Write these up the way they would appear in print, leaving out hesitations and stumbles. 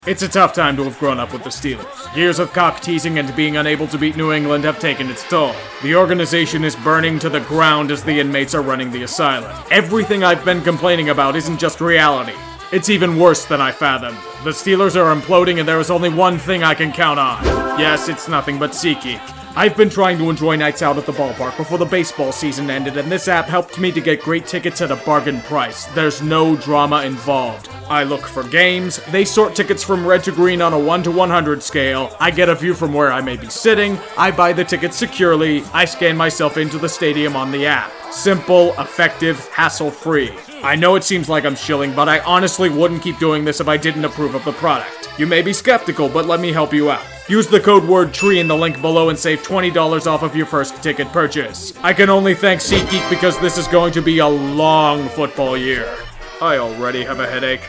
It's a tough time to have grown up with the Steelers. Years of cock-teasing and being unable to beat New England have taken its toll. The organization is burning to the ground as the inmates are running the asylum. Everything I've been complaining about isn't just reality. It's even worse than I fathomed. The Steelers are imploding and there is only one thing I can count on. Yes, it's nothing but SeatGeek. I've been trying to enjoy nights out at the ballpark before the baseball season ended, and this app helped me to get great tickets at a bargain price. There's no drama involved. I look for games, they sort tickets from red to green on a 1 to 100 scale, I get a view from where I may be sitting, I buy the tickets securely, I scan myself into the stadium on the app. Simple, effective, hassle-free. I know it seems like I'm shilling, but I honestly wouldn't keep doing this if I didn't approve of the product. You may be skeptical, but let me help you out. Use the code word TREE in the link below and save $20 off of your first ticket purchase. I can only thank SeatGeek because this is going to be a long football year. I already have a headache.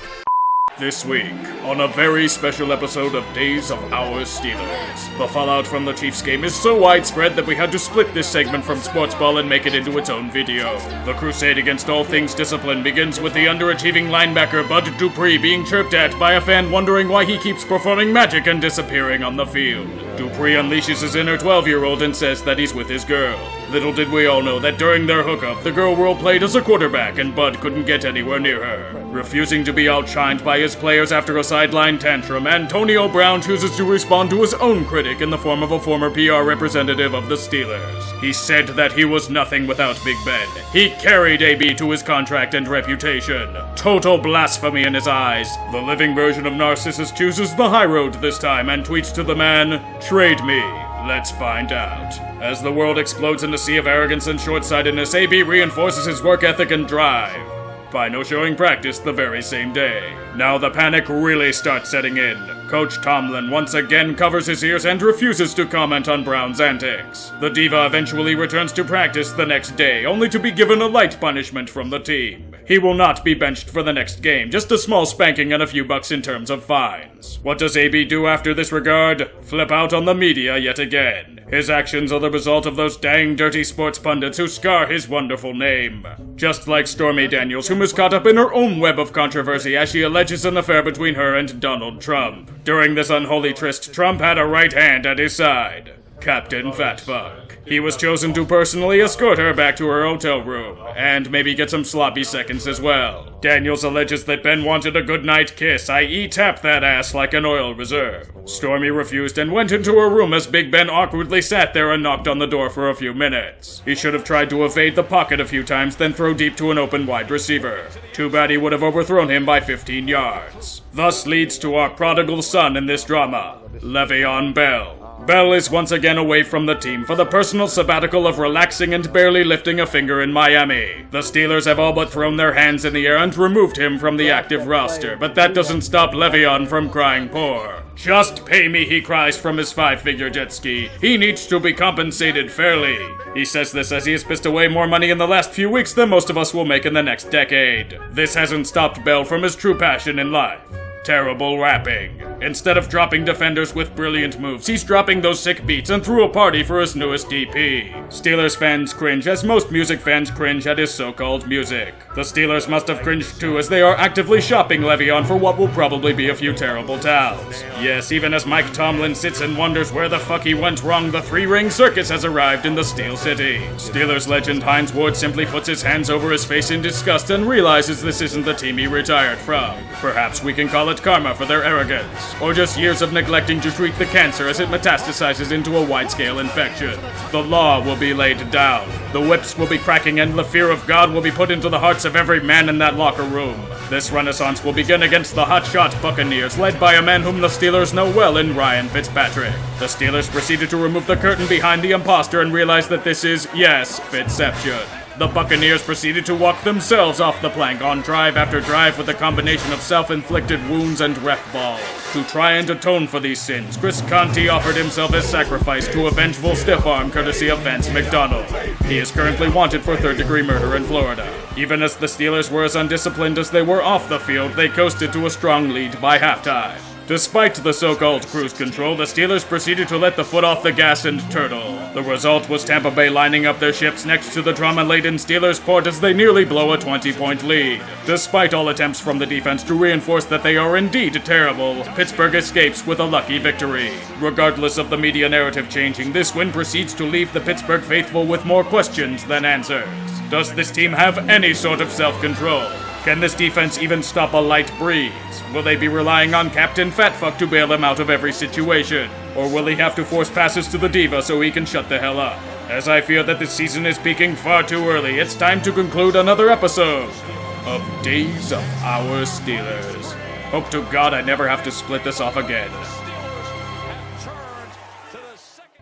This week, on a very special episode of Days of Our Steelers, the fallout from the Chiefs game is so widespread that we had to split this segment from Sportsball and make it into its own video. The crusade against all things discipline begins with the underachieving linebacker Bud Dupree being chirped at by a fan wondering why he keeps performing magic and disappearing on the field. Dupree unleashes his inner 12-year-old and says that he's with his girl. Little did we all know that during their hookup, the girl role-played as a quarterback and Bud couldn't get anywhere near her. Refusing to be outshined by his players after a sideline tantrum, Antonio Brown chooses to respond to his own critic in the form of a former PR representative of the Steelers. He said that he was nothing without Big Ben. He carried AB to his contract and reputation. Total blasphemy in his eyes. The living version of Narcissus chooses the high road this time and tweets to the man, "Trade me. Let's find out." As the world explodes in a sea of arrogance and short-sightedness, AB reinforces his work ethic and drive by no showing practice the very same day. Now the panic really starts setting in. Coach Tomlin once again covers his ears and refuses to comment on Brown's antics. The diva eventually returns to practice the next day, only to be given a light punishment from the team. He will not be benched for the next game, just a small spanking and a few bucks in terms of fines. What does AB do after this regard? Flip out on the media yet again. His actions are the result of those dang dirty sports pundits who scar his wonderful name. Just like Stormy Daniels, whom is caught up in her own web of controversy as she alleges an affair between her and Donald Trump. During this unholy tryst, Trump had a right hand at his side, Captain Fatfuck. He was chosen to personally escort her back to her hotel room, and maybe get some sloppy seconds as well. Daniels alleges that Ben wanted a goodnight kiss, i.e. tap that ass like an oil reserve. Stormy refused and went into her room as Big Ben awkwardly sat there and knocked on the door for a few minutes. He should have tried to evade the pocket a few times, then throw deep to an open wide receiver. Too bad he would have overthrown him by 15 yards. Thus leads to our prodigal son in this drama, Le'Veon Bell. Bell is once again away from the team for the personal sabbatical of relaxing and barely lifting a finger in Miami. The Steelers have all but thrown their hands in the air and removed him from the active roster, but that doesn't stop Le'Veon from crying poor. "Just pay me," he cries from his 5-figure jet ski. He needs to be compensated fairly. He says this as he has pissed away more money in the last few weeks than most of us will make in the next decade. This hasn't stopped Bell from his true passion in life: terrible rapping. Instead of dropping defenders with brilliant moves, he's dropping those sick beats and threw a party for his newest DP. Steelers fans cringe as most music fans cringe at his so-called music. The Steelers must have cringed too, as they are actively shopping Le'Veon for what will probably be a few terrible towels. Yes, even as Mike Tomlin sits and wonders where the fuck he went wrong, the three-ring circus has arrived in the Steel City. Steelers legend Hines Ward simply puts his hands over his face in disgust and realizes this isn't the team he retired from. Perhaps we can call it karma for their arrogance, or just years of neglecting to treat the cancer as it metastasizes into a wide-scale infection. The law will be laid down, the whips will be cracking, and the fear of God will be put into the hearts of every man in that locker room. This renaissance will begin against the hotshot Buccaneers, led by a man whom the Steelers know well in Ryan Fitzpatrick. The Steelers proceeded to remove the curtain behind the imposter and realized that this is, yes, Fitzception. The Buccaneers proceeded to walk themselves off the plank on drive after drive with a combination of self-inflicted wounds and ref balls. To try and atone for these sins, Chris Conti offered himself as sacrifice to a vengeful stiff arm courtesy of Vance McDonald. He is currently wanted for third-degree murder in Florida. Even as the Steelers were as undisciplined as they were off the field, they coasted to a strong lead by halftime. Despite the so-called cruise control, the Steelers proceeded to let the foot off the gas and turtle. The result was Tampa Bay lining up their ships next to the drama-laden Steelers port as they nearly blow a 20-point lead. Despite all attempts from the defense to reinforce that they are indeed terrible, Pittsburgh escapes with a lucky victory. Regardless of the media narrative changing, this win proceeds to leave the Pittsburgh faithful with more questions than answers. Does this team have any sort of self-control? Can this defense even stop a light breeze? Will they be relying on Captain Fatfuck to bail them out of every situation? Or will he have to force passes to the diva so he can shut the hell up? As I fear that this season is peaking far too early, it's time to conclude another episode of Days of Our Steelers. Hope to God I never have to split this off again.